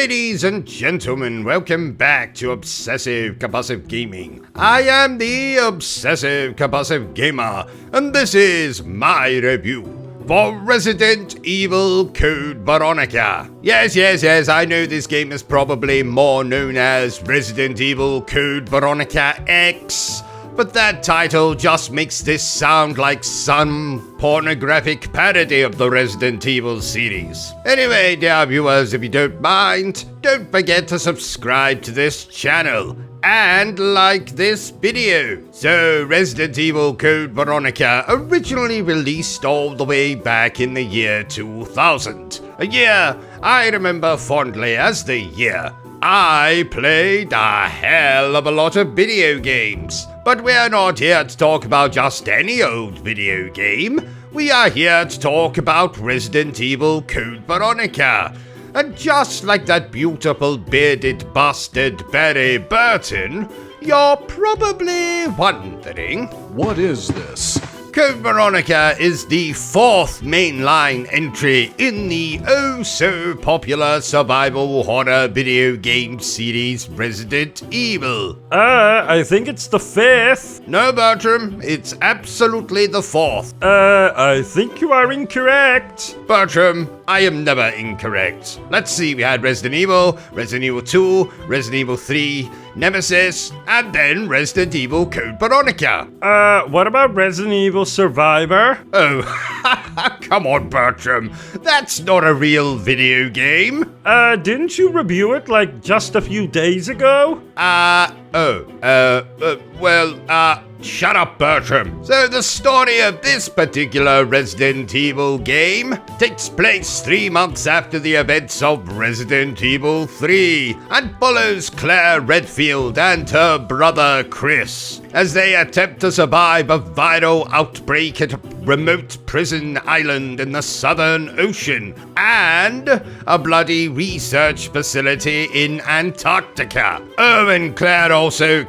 Ladies and gentlemen, welcome back to Obsessive Compulsive Gaming. I am the Obsessive Compulsive Gamer, and this is my review for Resident Evil Code Veronica. Yes, I know this game is probably more known as Resident Evil Code Veronica X, but that title just makes this sound like some pornographic parody of the Resident Evil series. Anyway, dear viewers, if you don't mind, don't forget to subscribe to this channel and like this video. So, Resident Evil Code Veronica originally released all the way back in the year 2000. A year I remember fondly as the year I played a hell of a lot of video games. But we're not here to talk about just any old video game. We are here to talk about Resident Evil Code Veronica. And just like that beautiful bearded bastard Barry Burton, you're probably wondering, what is this? Code Veronica is the fourth mainline entry in the oh-so-popular survival horror video game series Resident Evil. I think it's the fifth. No, Bertram, it's absolutely the fourth. I think you are incorrect. Bertram, I am never incorrect. Let's see, we had Resident Evil 2, Resident Evil 3, Nemesis, and then Resident Evil Code Veronica. What about Resident Evil Survivor? Oh, come on, Bertram. That's not a real video game. Didn't you review it like just a few days ago? Shut up, Bertram. So the story of this particular Resident Evil game takes place 3 months after the events of Resident Evil 3 and follows Claire Redfield and her brother Chris as they attempt to survive a viral outbreak at a remote prison island in the Southern Ocean and a bloody research facility in Antarctica. Oh, and Claire also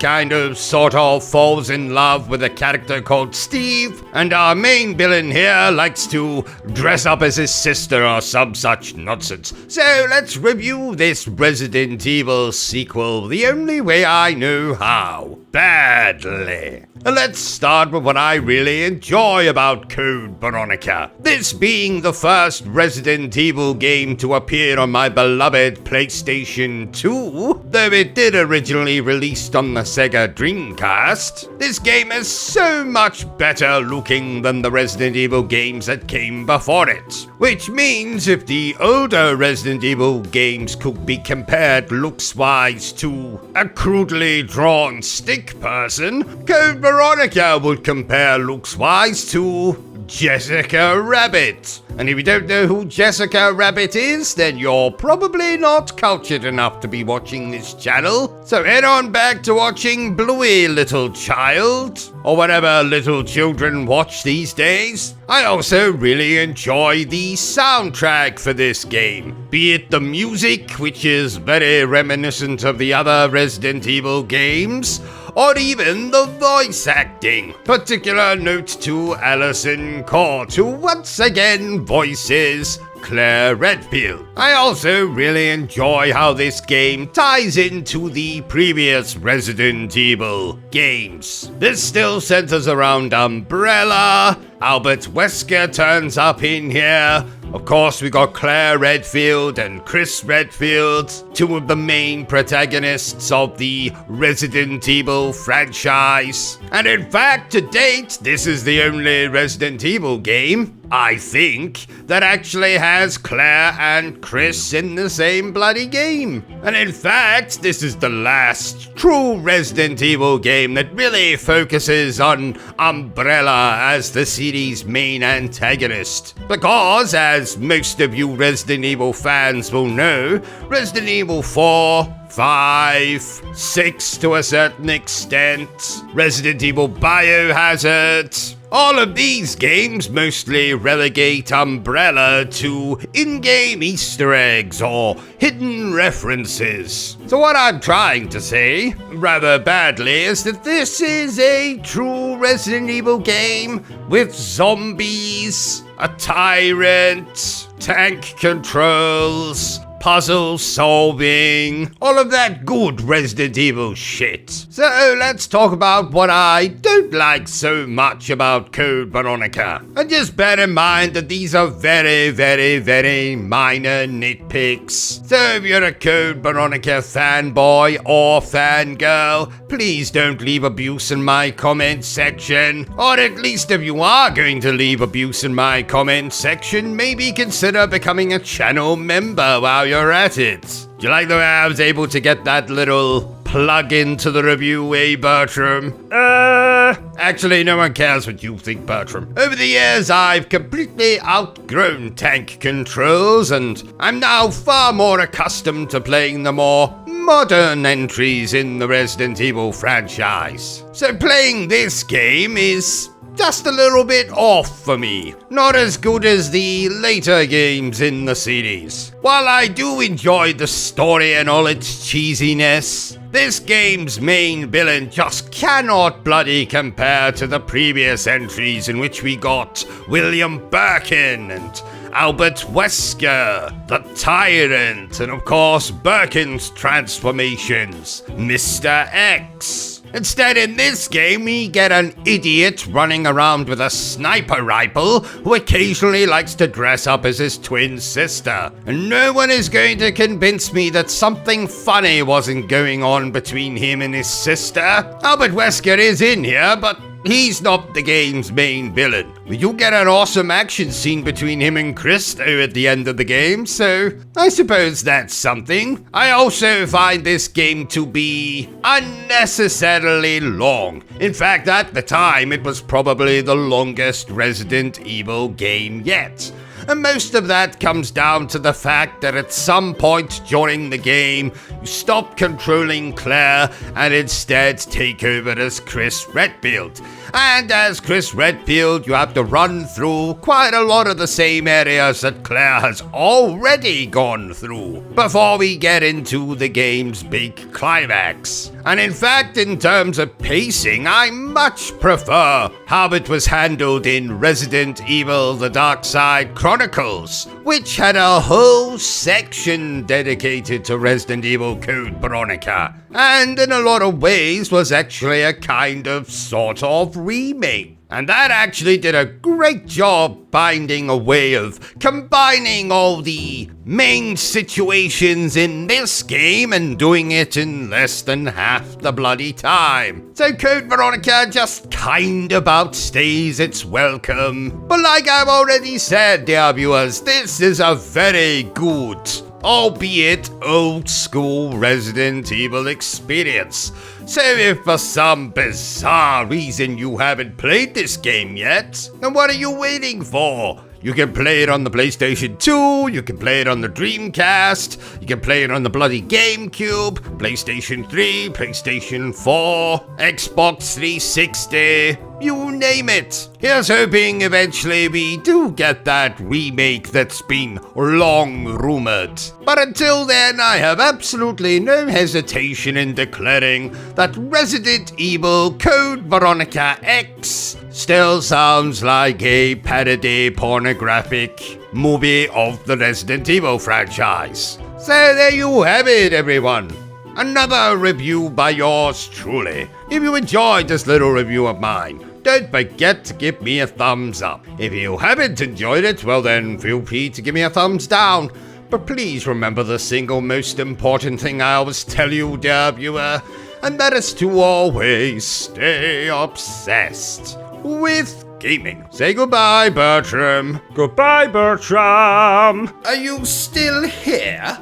sort of falls in love with a character called Steve, and our main villain here likes to dress up as his sister or some such nonsense. So let's review this Resident Evil sequel the only way I know how. Badly. Let's start with what I really enjoy about Code Veronica. This being the first Resident Evil game to appear on my beloved PlayStation 2, though it did originally release on the Sega Dreamcast. This game is so much better looking than the Resident Evil games that came before it. Which means if the older Resident Evil games could be compared looks-wise to a crudely drawn stick person, Code Veronica would compare looks-wise to Jessica Rabbit. And if you don't know who Jessica Rabbit is, then you're probably not cultured enough to be watching this channel. So head on back to watching Bluey, Little Child, or whatever little children watch these days. I also really enjoy the soundtrack for this game, be it the music, which is very reminiscent of the other Resident Evil games, or even the voice acting. Particular note to Alison Court, who once again voices Claire Redfield. I also really enjoy how this game ties into the previous Resident Evil games. This still centers around Umbrella. Albert Wesker turns up in here. Of course, we got Claire Redfield and Chris Redfield, two of the main protagonists of the Resident Evil franchise. And in fact, to date, this is the only Resident Evil game, I think, that actually has Claire and Chris in the same bloody game. And in fact, this is the last true Resident Evil game that really focuses on Umbrella as the series' main antagonist. Because, as most of you Resident Evil fans will know, Resident Evil 4, 5, 6 to a certain extent, Resident Evil Biohazard, all of these games mostly relegate Umbrella to in-game Easter eggs or hidden references. So what I'm trying to say, rather badly, is that this is a true Resident Evil game with zombies, a tyrant, tank controls, puzzle solving, all of that good Resident Evil shit. So let's talk about what I don't like so much about Code Veronica. And just bear in mind that these are very, very, very minor nitpicks. So if you're a Code Veronica fanboy or fangirl, please don't leave abuse in my comment section. Or at least if you are going to leave abuse in my comment section, maybe consider becoming a channel member while you're at it. Do you like the way I was able to get that little plug into the review, Bertram? Actually, no one cares what you think, Bertram. Over the years, I've completely outgrown tank controls, and I'm now far more accustomed to playing the more modern entries in the Resident Evil franchise. So playing this game is just a little bit off for me. Not as good as the later games in the series. While I do enjoy the story and all its cheesiness, this game's main villain just cannot bloody compare to the previous entries in which we got William Birkin and Albert Wesker, the Tyrant, and of course Birkin's transformations, Mr. X. Instead, in this game, we get an idiot running around with a sniper rifle who occasionally likes to dress up as his twin sister. And no one is going to convince me that something funny wasn't going on between him and his sister. Albert Wesker is in here, but he's not the game's main villain. We do get an awesome action scene between him and Christo at the end of the game, so I suppose that's something. I also find this game to be unnecessarily long. In fact, at the time, it was probably the longest Resident Evil game yet. And most of that comes down to the fact that at some point during the game, you stop controlling Claire and instead take over as Chris Redfield. And as Chris Redfield, you have to run through quite a lot of the same areas that Claire has already gone through before we get into the game's big climax. And in fact, in terms of pacing, I much prefer how it was handled in Resident Evil The Dark Side Chronicles, which had a whole section dedicated to Resident Evil Code Veronica, and in a lot of ways was actually a kind of sort of remake. And that actually did a great job finding a way of combining all the main situations in this game and doing it in less than half the bloody time. So Code Veronica just kind of outstays its welcome. But like I've already said, dear viewers, this is a very good, albeit old school Resident Evil experience. So if for some bizarre reason you haven't played this game yet, then what are you waiting for? You can play it on the PlayStation 2, you can play it on the Dreamcast, you can play it on the bloody GameCube, PlayStation 3, PlayStation 4, Xbox 360, you name it. Here's hoping eventually we do get that remake that's been long rumored. But until then, I have absolutely no hesitation in declaring that Resident Evil Code Veronica X still sounds like a parody pornographic movie of the Resident Evil franchise. So there you have it, everyone. Another review by yours truly. If you enjoyed this little review of mine, don't forget to give me a thumbs up. If you haven't enjoyed it, well then feel free to give me a thumbs down. But please remember the single most important thing I always tell you, dear viewer, and that is to always stay obsessed with gaming. Say goodbye, Bertram. Goodbye, Bertram. Are you still here?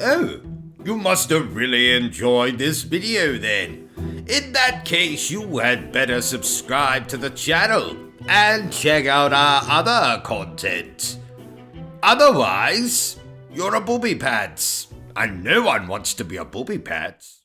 Oh, you must have really enjoyed this video then. In that case, you had better subscribe to the channel and check out our other content. Otherwise, you're a booby pants, and no one wants to be a booby pants.